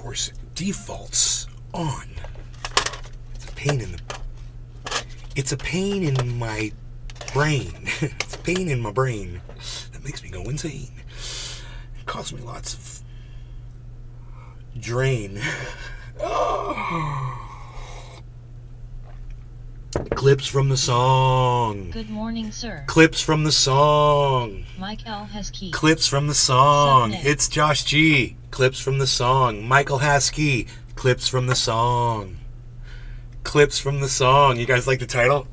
course, defaults on. It's a pain in the... It's a pain in my brain. It's a pain in my brain that makes me go insane. It causes me lots of drain. Clips from the song. Good morning, sir. Clips from the song. Mike L. has key. Clips from the song. Subnet. It's Josh G. Clips from the song. Michael Haskey. Clips from the song. Clips from the song. You guys like the title?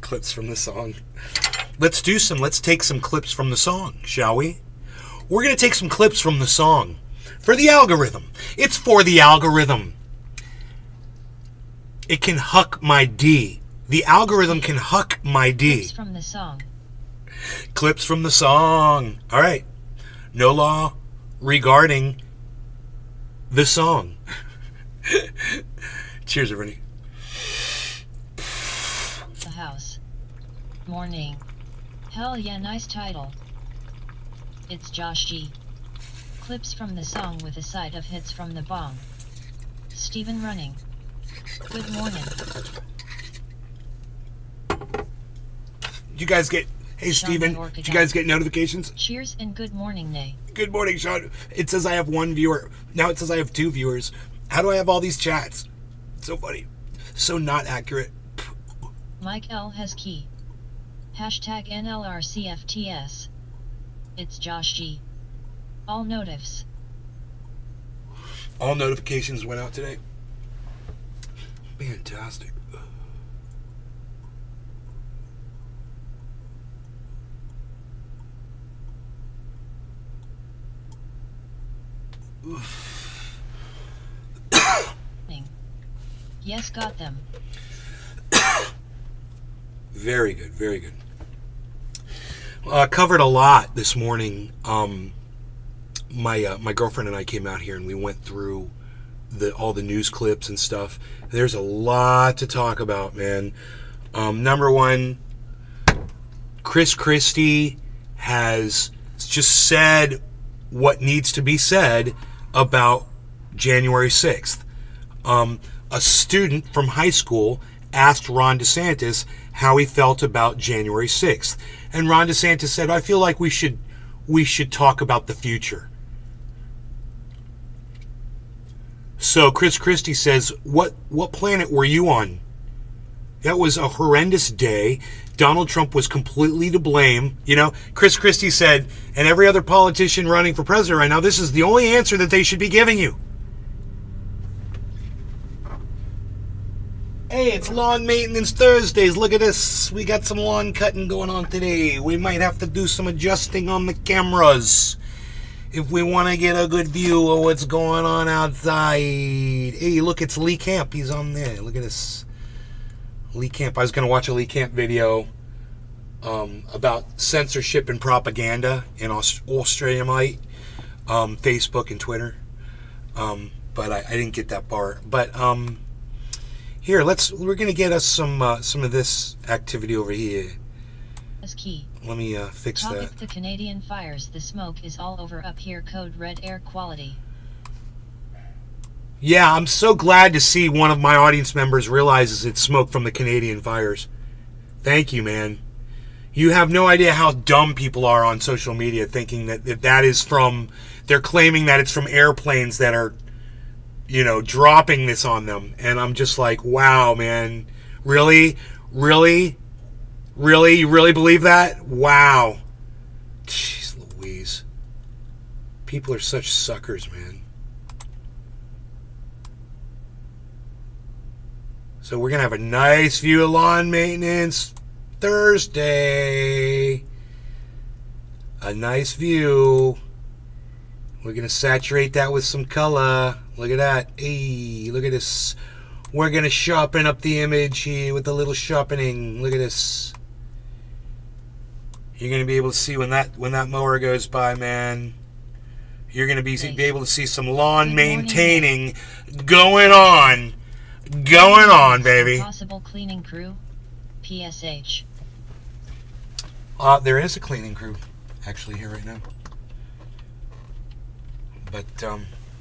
Clips from the song. Let's take some clips from the song, shall we? We're going to take some clips from the song. For the algorithm. It's for the algorithm. It can huck my D. The algorithm can huck my D. Clips from the song. Clips from the song. All right. No law regarding the song. Cheers, everybody. The house. Morning. Hell yeah, nice title. It's Josh G. Clips from the song with a side of hits from the bong. Steven running. Good morning. Did you guys get... Hey, Sean Steven, York did you again. guys get notifications? Cheers and good morning, Nay. Good morning, Sean. It says I have one viewer. Now it says I have 2 viewers. How do I have all these chats? It's so funny. So not accurate. Mike L. has key. Hashtag NLRCFTS. It's Josh G. All notifs. All notifications went out today. Fantastic. Yes, got them. Very good, very good. Covered a lot this morning. My girlfriend and I came out here and we went through all the news clips and stuff. There's a lot to talk about, man. Number one, Chris Christie has just said what needs to be said about January 6th. A student from high school asked Ron DeSantis how he felt about January 6th. And Ron DeSantis said, I feel like we should talk about the future. So Chris Christie says, what planet were you on? That was a horrendous day. Donald Trump was completely to blame. You know, Chris Christie said, and every other politician running for president right now, this is the only answer that they should be giving you. Hey, it's Lawn Maintenance Thursdays. Look at this. We got some lawn cutting going on today. We might have to do some adjusting on the cameras if we want to get a good view of what's going on outside. Hey, look, it's Lee Camp. He's on there. Look at this. Lee Camp. I was going to watch a Lee Camp video about censorship and propaganda in Australia, Facebook and Twitter. But I didn't get that part. But here, we're going to get us some of this activity over here. As key. Let me fix Topic: that. The Canadian fires. The smoke is all over up here. Code red air quality. Yeah, I'm so glad to see one of my audience members realizes it's smoke from the Canadian fires. Thank you, man. You have no idea how dumb people are on social media thinking that is from... They're claiming that it's from airplanes that are, dropping this on them. And I'm just like, wow, man. Really? Really? Really? You really believe that? Wow. Jeez Louise. People are such suckers, man. So we're going to have a nice view of Lawn Maintenance Thursday. A nice view. We're going to saturate that with some color. Look at that. Hey, look at this. We're going to sharpen up the image here with a little sharpening. Look at this. You're going to be able to see when that mower goes by, man. You're going to be able to see some lawn maintaining going on. Going on, baby. Possible cleaning crew. PSH. There is a cleaning crew actually here right now. But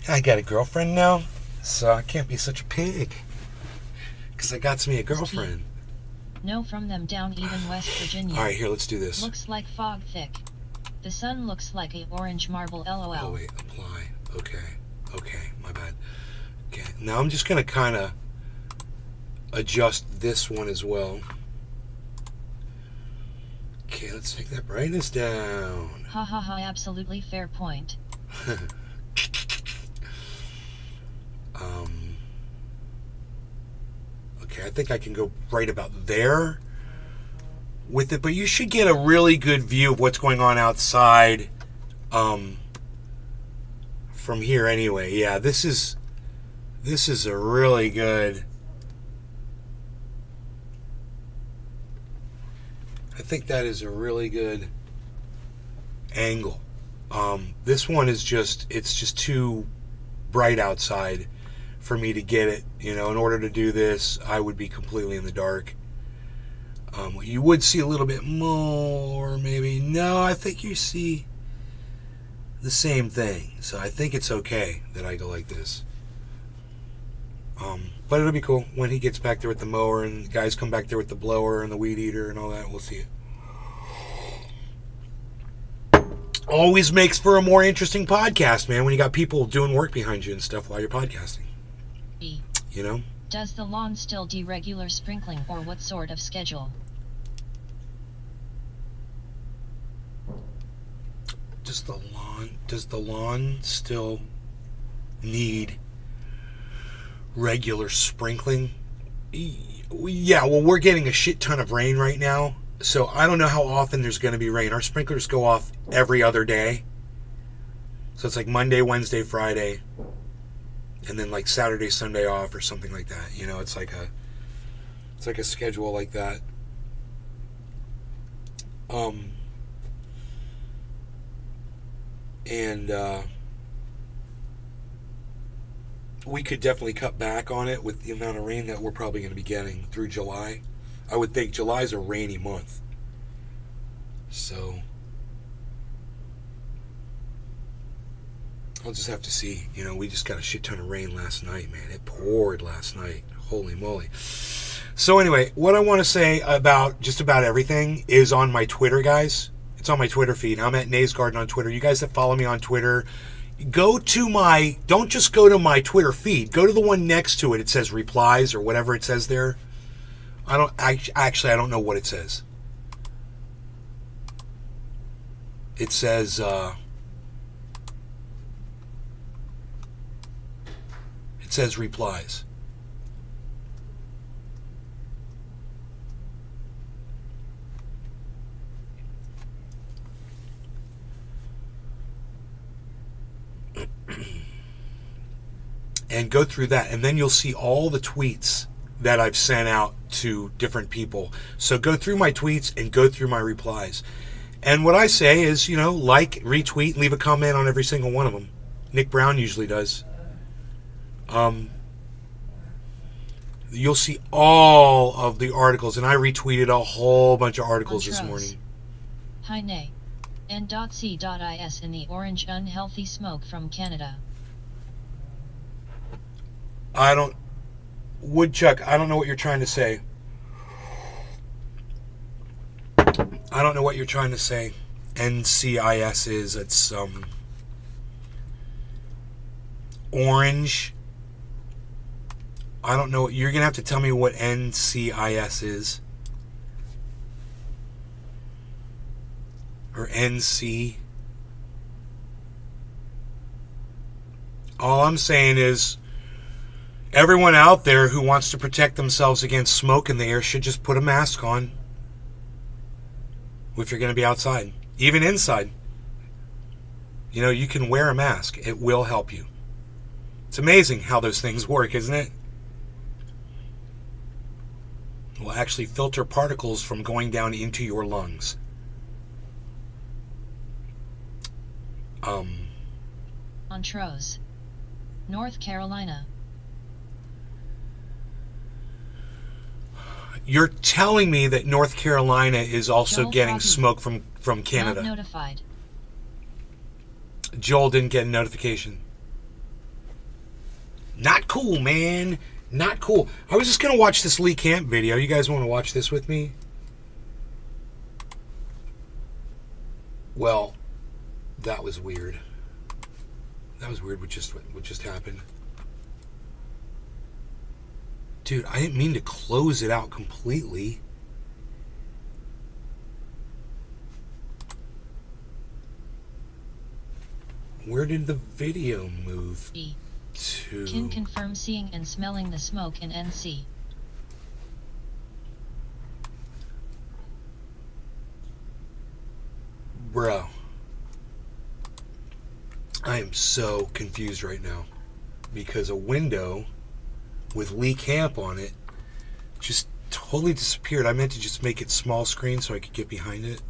I got a girlfriend now, so I can't be such a pig. Because I got me a girlfriend. No from them down even West Virginia. Alright, here, let's do this. Looks like fog thick. The sun looks like a orange marble LOL. Oh wait, apply. Okay, my bad. Okay, now I'm just going to kind of adjust this one as well. Okay, let's take that brightness down. Ha ha ha, absolutely fair point. Okay, I think I can go right about there with it, but you should get a really good view of what's going on outside from here anyway. Yeah, this is a really good, I think that is a really good angle. This one is it's just too bright outside for me to get it. In order to do this, I would be completely in the dark. You would see a little bit more, maybe. No, I think you see the same thing. So I think it's okay that I go like this. But it'll be cool when he gets back there with the mower and the guys come back there with the blower and the weed eater and all that. We'll see it. Always makes for a more interesting podcast, man, when you got people doing work behind you and stuff while you're podcasting. Does the lawn still do regular sprinkling, or what sort of schedule? Does the lawn still need regular sprinkling? Yeah, well, we're getting a shit ton of rain right now, so I don't know how often there's going to be rain. Our sprinklers go off every other day. So it's like Monday, Wednesday, Friday, and then like Saturday, Sunday off or something like that. It's like a schedule like that. And we could definitely cut back on it with the amount of rain that we're probably going to be getting through July. I would think July's a rainy month. So I'll just have to see. We just got a shit ton of rain last night, man. It poured last night. Holy moly. So anyway, what I want to say about just about everything is on my Twitter, guys. It's on my Twitter feed. I'm at Nays Garden on Twitter. You guys that follow me on Twitter, don't just go to my Twitter feed. Go to the one next to it. It says replies or whatever it says there. I don't know what it says. It says, replies. And go through that, and then you'll see all the tweets that I've sent out to different people. So go through my tweets and go through my replies. And what I say is, like, retweet, leave a comment on every single one of them. Nick Brown usually does. You'll see all of the articles, and I retweeted a whole bunch of articles this morning. Hi, Nay. N.C.is in the orange unhealthy smoke from Canada. Woodchuck, I don't know what you're trying to say. I don't know what you're trying to say. NCIS is, it's, orange. I don't know. You're going to have to tell me what NCIS is. Or NC. All I'm saying is, everyone out there who wants to protect themselves against smoke in the air should just put a mask on. If you're going to be outside. Even inside. You can wear a mask. It will help you. It's amazing how those things work, isn't it? It will actually filter particles from going down into your lungs. Montrose, North Carolina. You're telling me that North Carolina is also Joel getting Foggy. smoke from Canada. Not notified. Joel didn't get a notification. Not cool, man. Not cool. I was just going to watch this Lee Camp video. You guys want to watch this with me? Well, that was weird. That was weird what just happened. Dude, I didn't mean to close it out completely. Where did the video move to? Can confirm seeing and smelling the smoke in NC. Bro. I am so confused right now. Because a window with Lee Camp on it just totally disappeared. I meant to just make it small screen so I could get behind it.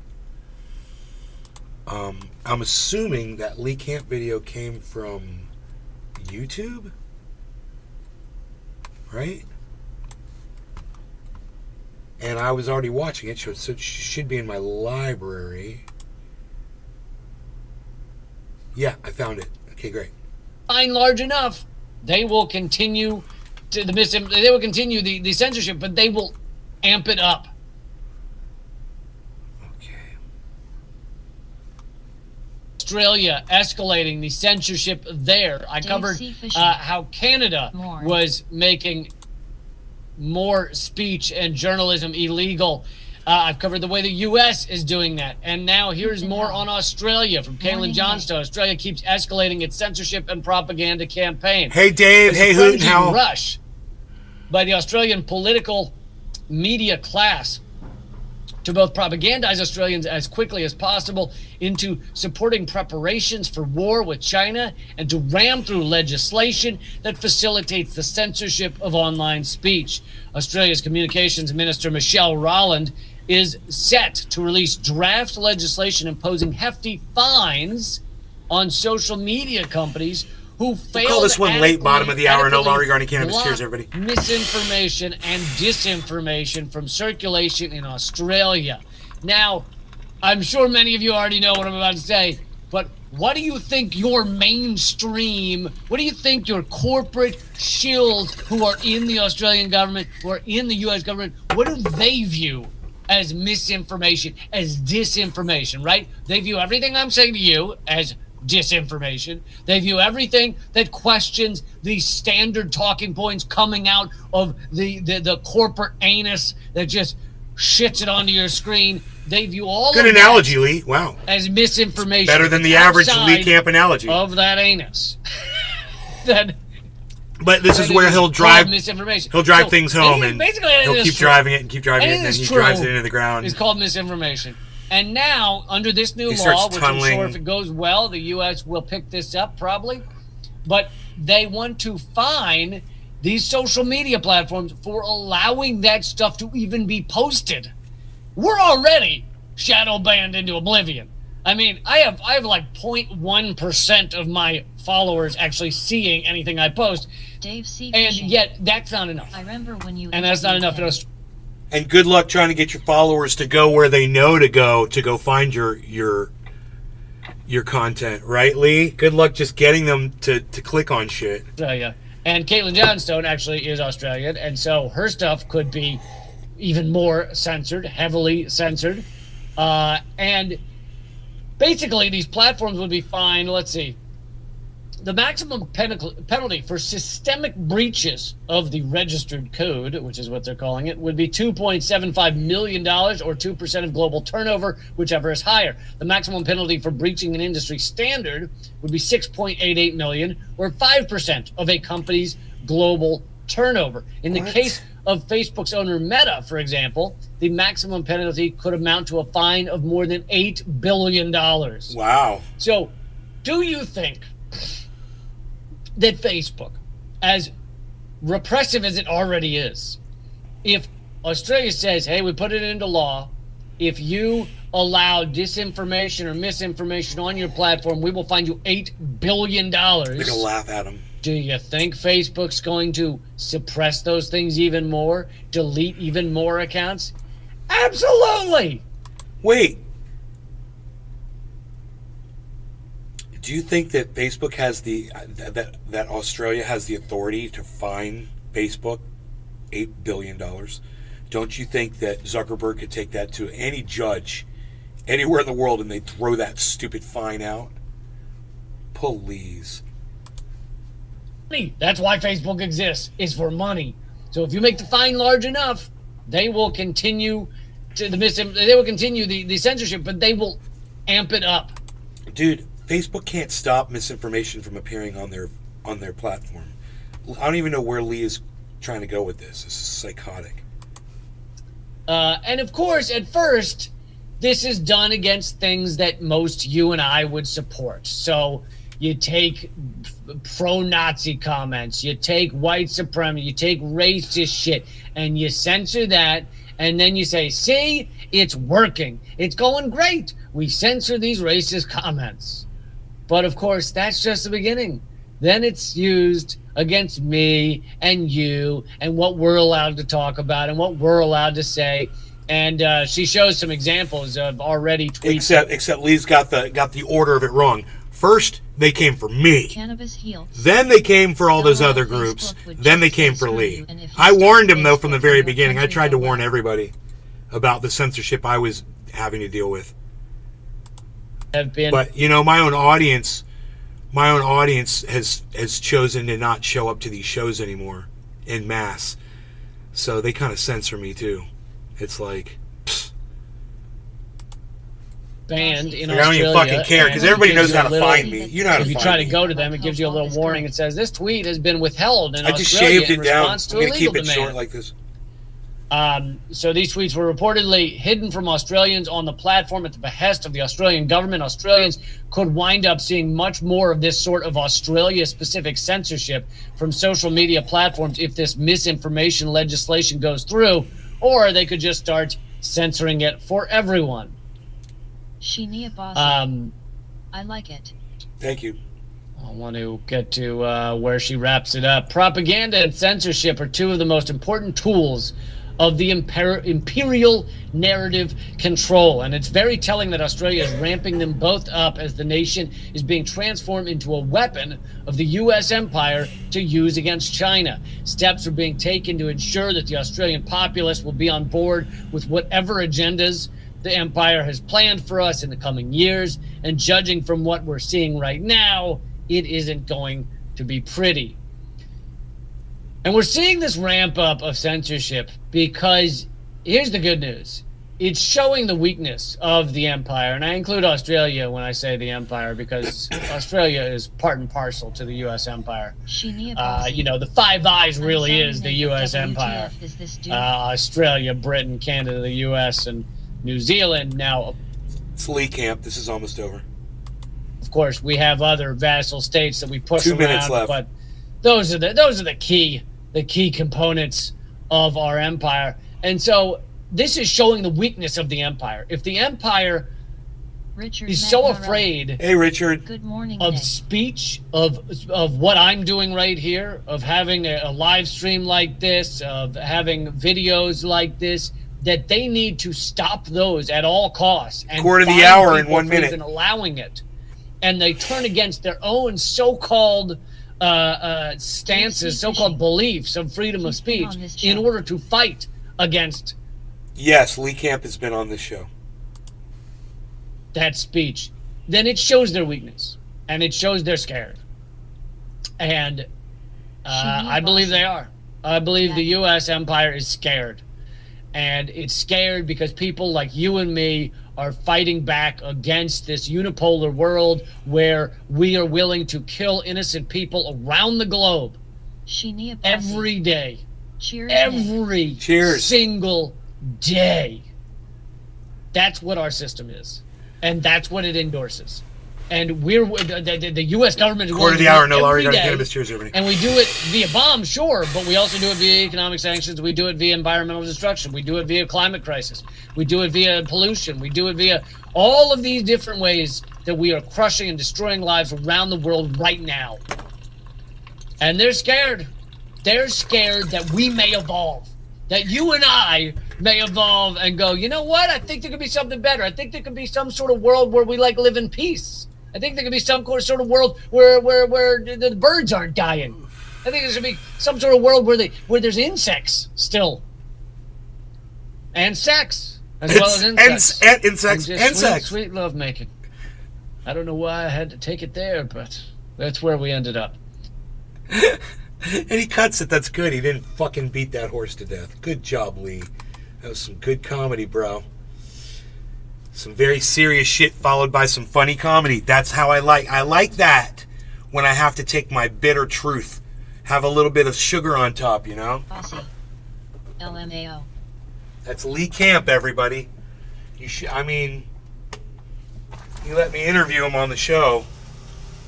I'm assuming that Lee Camp video came from YouTube, right? And I was already watching it, so it should be in my library. Yeah, I found it. Okay, great. Fine, large enough, they will continue to they will continue the censorship, but they will amp it up. Australia escalating the censorship there. I covered how Canada was making more speech and journalism illegal. I've covered the way the U.S. is doing that. And now here's more on Australia from Caitlin Johnstone. Australia keeps escalating its censorship and propaganda campaign. Hey, Dave. Hey, Hoot. How? Rush by the Australian political media class to both propagandize Australians as quickly as possible into supporting preparations for war with China and to ram through legislation that facilitates the censorship of online speech. Australia's Communications Minister Michelle Rowland is set to release draft legislation imposing hefty fines on social media companies who fail call this one late bottom of the hour, no longer regarding cannabis. Cheers, everybody. Misinformation and disinformation from circulation in Australia. Now, I'm sure many of you already know what I'm about to say, but what do you think your mainstream, what do you think your corporate shills who are in the Australian government, who are in the US government, what do they view as misinformation, as disinformation, right? They view everything I'm saying to you as disinformation. They view everything that questions the standard talking points coming out of the corporate anus that just shits it onto your screen. They view all good of analogy, that Lee. Wow, as misinformation. Better than the average Lee Camp analogy of that anus. That. But this is where he'll drive misinformation. He'll drive things home, and basically he'll keep driving it and keep driving it, and then he drives it into the ground. It's called misinformation. And now, under this new law, which I'm sure if it goes well, the U.S. will pick this up probably, but they want to fine these social media platforms for allowing that stuff to even be posted. We're already shadow banned into oblivion. I mean, I have like 0.1% of my followers actually seeing anything I post. Dave C. And yet, that's not enough. I remember when you. And that's not enough. And good luck trying to get your followers to go where they know to go find your content, right, Lee? Good luck just getting them to click on shit. Yeah. And Caitlin Johnstone actually is Australian, and so her stuff could be even more censored, heavily censored. And basically, these platforms would be fined. Let's see. The maximum penalty for systemic breaches of the registered code, which is what they're calling it, would be $2.75 million or 2% of global turnover, whichever is higher. The maximum penalty for breaching an industry standard would be $6.88 million or 5% of a company's global turnover. In the case of Facebook's owner Meta, for example, the maximum penalty could amount to a fine of more than $8 billion. Wow. So, do you think that Facebook, as repressive as it already is, if Australia says, hey, we put it into law, if you allow disinformation or misinformation on your platform, we will fine you $8 billion. They're gonna laugh at them. Do you think Facebook's going to suppress those things even more, delete even more accounts? Absolutely. Wait. Do you think that Facebook has that Australia has the authority to fine Facebook $8 billion? Don't you think that Zuckerberg could take that to any judge anywhere in the world and they'd throw that stupid fine out? Please. Money. That's why Facebook exists, is for money. So if you make the fine large enough, they will continue the censorship, but they will amp it up. Dude, Facebook can't stop misinformation from appearing on their platform. I don't even know where Lee is trying to go with this. This is psychotic. And of course, at first, this is done against things that most you and I would support. So you take pro-Nazi comments, you take white supremacy, you take racist shit, and you censor that, and then you say, see, it's working. It's going great. We censor these racist comments. But of course, that's just the beginning. Then it's used against me and you and what we're allowed to talk about and what we're allowed to say. And she shows some examples of already tweets. Except Lee's got the order of it wrong. First, they came for me. Cannabis heals. Then they came for all those other groups. Then they came for Lee. I warned him, though, from the very beginning. I tried to warn everybody about the censorship I was having to deal with. But, you know, my own audience has chosen to not show up to these shows anymore en masse. So they kind of censor me, too. It's like... banned in like, Australia. I don't even fucking care because everybody knows how to find me. You know how to find me. If you try to go to them, it gives you a little warning. It says this tweet has been withheld in I just Australia shaved in it down. response to I'm a gonna legal keep it demand. short like this. So these tweets were reportedly hidden from Australians on the platform at the behest of the Australian government. Australians could wind up seeing much more of this sort of Australia-specific censorship from social media platforms if this misinformation legislation goes through, or they could just start censoring it for everyone. Shinia Boss. I like it. Thank you. I want to get to where she wraps it up. Propaganda and censorship are two of the most important tools of the imperial narrative control. And it's very telling that Australia is ramping them both up as the nation is being transformed into a weapon of the U.S. empire to use against China. Steps are being taken to ensure that the Australian populace will be on board with whatever agendas the empire has planned for us in the coming years. And judging from what we're seeing right now, it isn't going to be pretty. And we're seeing this ramp up of censorship because here's the good news. It's showing the weakness of the empire. And I include Australia when I say the empire because Australia is part and parcel to the U.S. empire. You know, the Five Eyes really is the U.S. empire. Australia, Britain, Canada, the U.S., and New Zealand. Now, it's Lee Camp. This is almost over. Of course, we have other vassal states that we push 2 around, minutes left. But those are the key components of our empire. And so this is showing the weakness of the empire. If the empire Richard is so afraid hey, Richard. Good morning, of Nick. speech, of what I'm doing right here, of having a live stream like this, of having videos like this, that they need to stop those at all costs. And Quarter of the fine hour in people 1 for minute. even allowing it. And they turn against their own so-called stances, so-called beliefs of freedom of speech in order to fight against Yes, Lee Camp has been on this show. that speech. Then it shows their weakness. And it shows they're scared. And I believe they are. I believe the U.S. empire is scared. And it's scared because people like you and me are fighting back against this unipolar world where we are willing to kill innocent people around the globe every day. Cheers, Every Cheers. single day. That's what our system is. And that's what it endorses. And we're the U.S. government is Quarter of willing the to hour. do No, it Laurie every got a day. cannabis. Cheers, everybody. And we do it via bombs, sure, but we also do it via economic sanctions. We do it via environmental destruction. We do it via climate crisis. We do it via pollution. We do it via all of these different ways that we are crushing and destroying lives around the world right now. And they're scared. They're scared that we may evolve, that you and I may evolve and go, you know what? I think there could be something better. I think there could be some sort of world where we live in peace I think there could be some sort of world where the birds aren't dying. I think there should be some sort of world where there's insects still, and sex as well as insects. Insects. And just sweet love making. I don't know why I had to take it there, but that's where we ended up. And he cuts it. That's good. He didn't fucking beat that horse to death. Good job, Lee. That was some good comedy, bro. Some very serious shit followed by some funny comedy. That's how I like that when I have to take my bitter truth, have a little bit of sugar on top, you know? Bossy. LMAO. That's Lee Camp, everybody. You let me interview him on the show.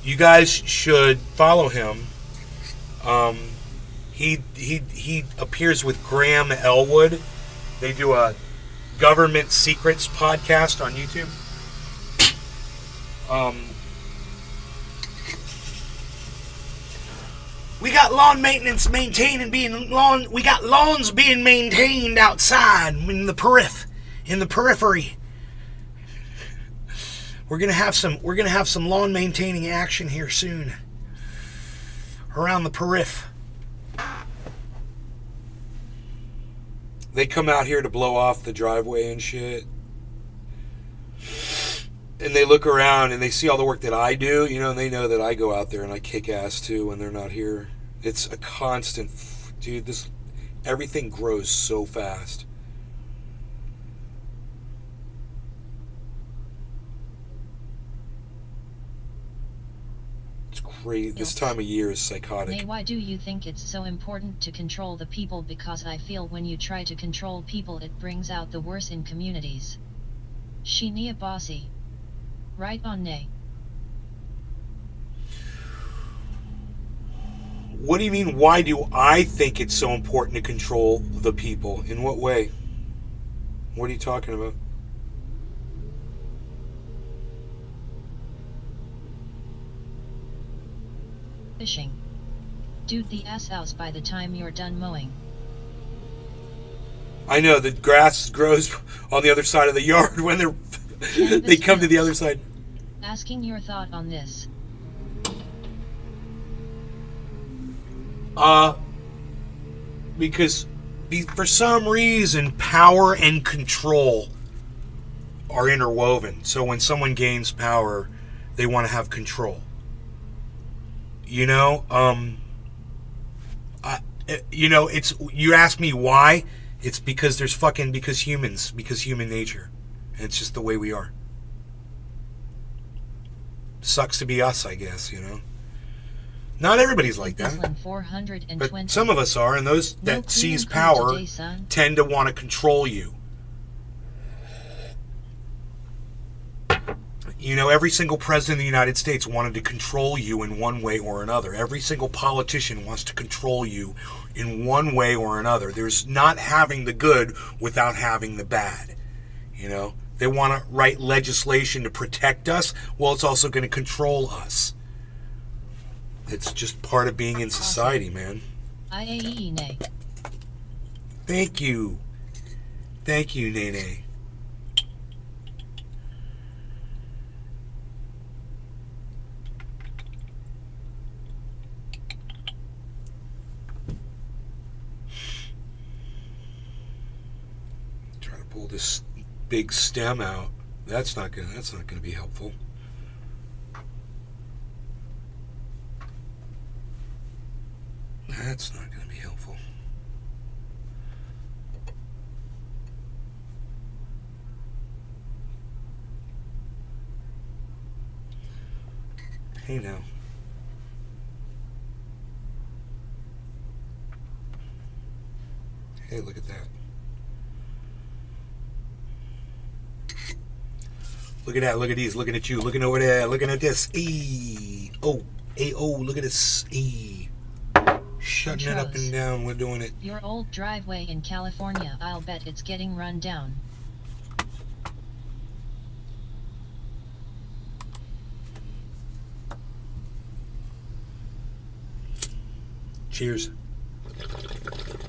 You guys should follow him. He appears with Graham Elwood. They do a Government Secrets podcast on YouTube. We got lawn maintenance we got lawns being maintained outside in the periphery. We're gonna have some lawn maintaining action here soon. Around the periph. They come out here to blow off the driveway and shit. And they look around and they see all the work that I do, you know, and they know that I go out there and I kick ass too when they're not here. It's a constant, dude, everything grows so fast. It's crazy. This time of year is psychotic. Nay, why do you think it's so important to control the people? Because I feel when you try to control people it brings out the worst in communities. Shinya Bossy. Right on, Nay. What do you mean, why do I think it's so important to control the people? In what way? What are you talking about? Fishing. Dude, the ass house by the time you're done mowing. I know, the grass grows on the other side of the yard when they come to the other side. Asking your thought on this. Because for some reason, power and control are interwoven. So when someone gains power, they want to have control. You know, it's, you ask me why, it's because because human nature. And it's just the way we are. Sucks to be us, I guess, you know. Not everybody's like that. But some of us are, and those that seize power tend to want to control you. You know, every single president of the United States wanted to control you in one way or another. Every single politician wants to control you in one way or another. There's not having the good without having the bad. You know, they want to write legislation to protect us. Well, it's also going to control us. It's just part of being in society, man. IAE, Nay. Thank you. Thank you, Nene. Try to pull this big stem out. That's not gonna be helpful. That's not going to be helpful. Hey now. Hey, look at that. Look at that. Look at these. Looking at you. Looking over there. Looking at this. Oh, look at this. Shutting it up and down, we're doing it. Your old driveway in California, I'll bet it's getting run down. Cheers.